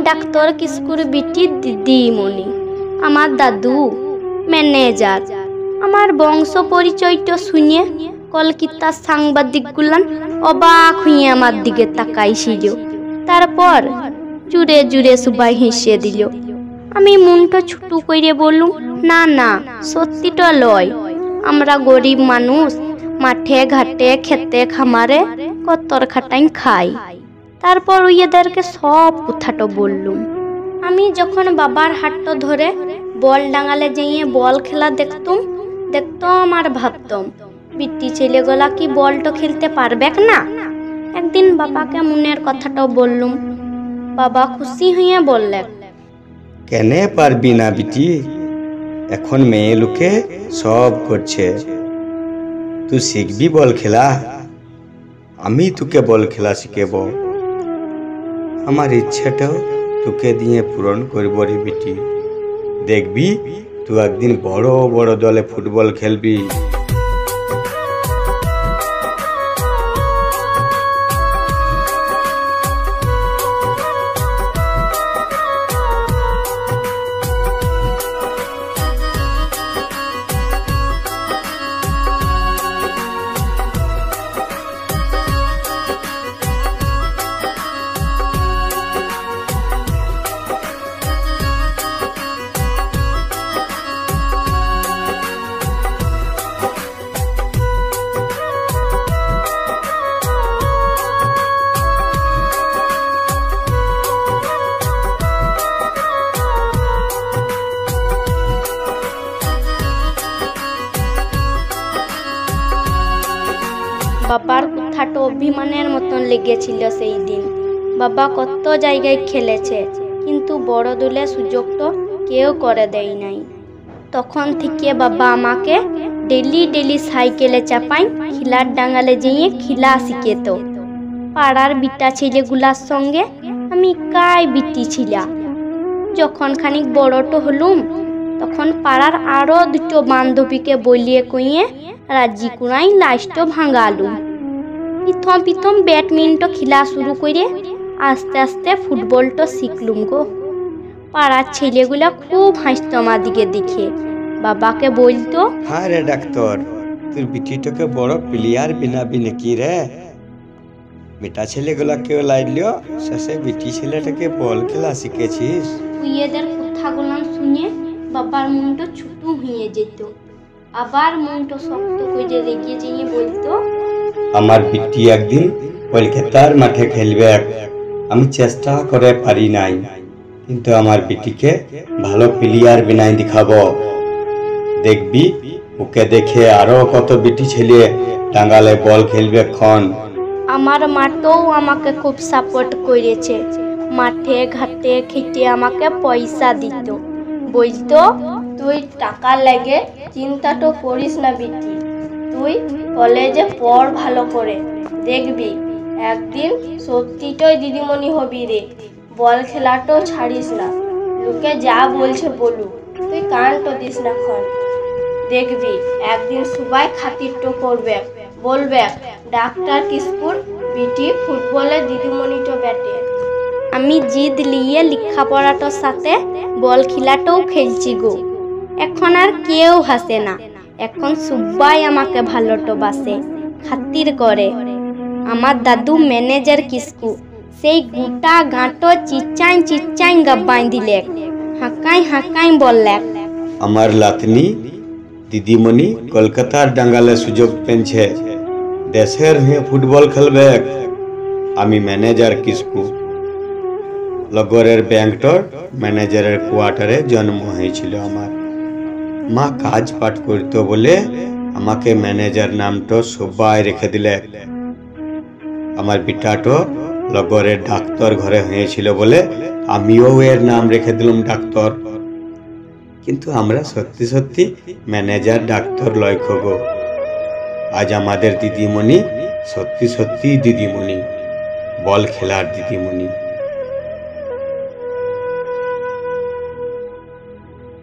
Doctor কিস্কুর বিটি দিদিমণি, আমার দাদু ম্যানেজার। আমার বংশ পরিচয়টা শুনে কলকাতার সাংবাদিক গুলান অবাক হয়ে আমার দিকে তাকাইছিল। তারপর জুড়ে জুড়ে সবাই হেসে দিল। আমি মনটা ছোট করে বললুম, না না, সত্যিটা লয়। আমরা গরিব মানুষ, মাঠে ঘাটে খেতে খামারে কতর খাটাই খাই। তারপর ওদেরকে সব কথাটা বললুম। আমি যখন বাবার হাতটা ধরে বল ডাঙালে যেয়ে বল খেলা দেখতাম আর ভাবতাম, বিটি ছেলেগুলা কি বলটা খেলতে পারবে না। একদিন বাবাকে মনের কথাটাও বললুম। বাবা খুশি হয়ে বললেন, কেনে পারবি না বিটি, এখন মেয়ে লোকে সব করছে, তুই শিখবি বল খেলা, আমি তোকে বল খেলা শিখেব। আমার ইচ্ছাটাও তোকে দিয়ে পূরণ করব রে বিটি, দেখবি তুই একদিন বড় বড় দলে ফুটবল খেলবি। বাবার কথাটা অভিমানের মতন লেগেছিল সেই দিন। বাবা কত জায়গায় খেলেছে, কিন্তু বড় দলে সুযোগটা কেউ করে দেয় নাই। তখন থেকে বাবা আমাকে ডেলি ডেলি সাইকেলে চাপাই খিলার ডাঙালে যেয়ে খিলা শিখেত। পাড়ার বিটা ছেলেগুলার সঙ্গে আমি কাই বিটি ছিলাম। যখন খানিক বড়টো হলুম, তখন পাড়ার আরো দুটো বান্ধবীকে বলিয়ে কইয়ে রাজি কুড়াই লাস্টও ভাঙালুম। প্রথম ব্যাডমিন্টন খেলা শুরু করে আস্তে আস্তে ফুটবলটা শিখলুম গো। পাড়ার ছেলেগুলা খুব হাসতো আমার দিকে দেখে। বাবাকে বলতো, হ্যাঁ রে ডাক্তার, তোর বিটিটাকে বড় প্লেয়ার বিনাবি নাকি রে। বেটা ছেলেগুলা কেউ লাইলিও, শেষে বিটি ছেলেটাকে বল খেলা শিখেছিস। এদের কথাগুলো শুনে বাবার মনটা ছোট হয়ে যেত, আবার মনটা শক্ত করে রেগে যেয়ে বলতো, আমার বিটি একদিন কলকাতার মাঠে খেলবে। আমি চেষ্টা করে পারি নাই, কিন্তু আমার বিটিকে ভালো প্লেয়ার বিনাই দেখাবো। দেখবি ওকে দেখে আরো কত বিটি ছেলে টাঙ্গালে বল খেলবে খন। আমার মাটাও আমাকে খুব সাপোর্ট করেছে। মাঠে ঘাটে খেটে আমাকে পয়সা দিত, বলতো, তুই টাকা লাগে চিন্তাটা করিস না বিটি, তুই কলেজে পড় ভালো করে, দেখবি একদিন সত্যিটাই দিদিমণি হবি রে। বল খেলাটাও ছাড়িস না, লোকে যা বলছে বলুক, তুই কানটা দিস না খন। দেখবি একদিন সবাই খাতিরটা করবে, বলবে ডাক্তার কিস্কুর বিটি ফুটবলে দিদিমণিটা ব্যাটে। আমি জিদ নিয়ে লেখাপড়াটার সাথে বল খেলাটাও খেলছি গো। এখন আর কেউ হাসে না, এখন সবাই আমাকে ভালোটো বাসে, খাতির করে। আমার দাদু ম্যানেজার কিস্কু সেই গোটা গাঁটো চিচাই গাব্বাই দিলে, হাঁকাই বললে, আমার লাতনি দিদিমণি কলকাতার ডাঙ্গালে সুযোগ পেয়েছে, দেশের হয়ে ফুটবল খেলবে। আমি ম্যানেজার কিস্কু। লগরের ব্যাংকটার ম্যানেজারের কোয়ার্টারে জন্ম হয়েছিল আমার। মা কাজ পাঠ করতো বলে আমাকে ম্যানেজার নামটা সবাই রেখে দিলে। আমার বিটাটো লগরের ডাক্তার ঘরে হয়েছিল বলে আমিও এর নাম রেখে দিলাম ডাক্তার। কিন্তু আমরা সত্যি সত্যি ম্যানেজার ডাক্তার লক্ষ্য গো। আজ আমাদের দিদিমণি সত্যি সত্যি দিদিমণি, বল খেলার দিদিমণি।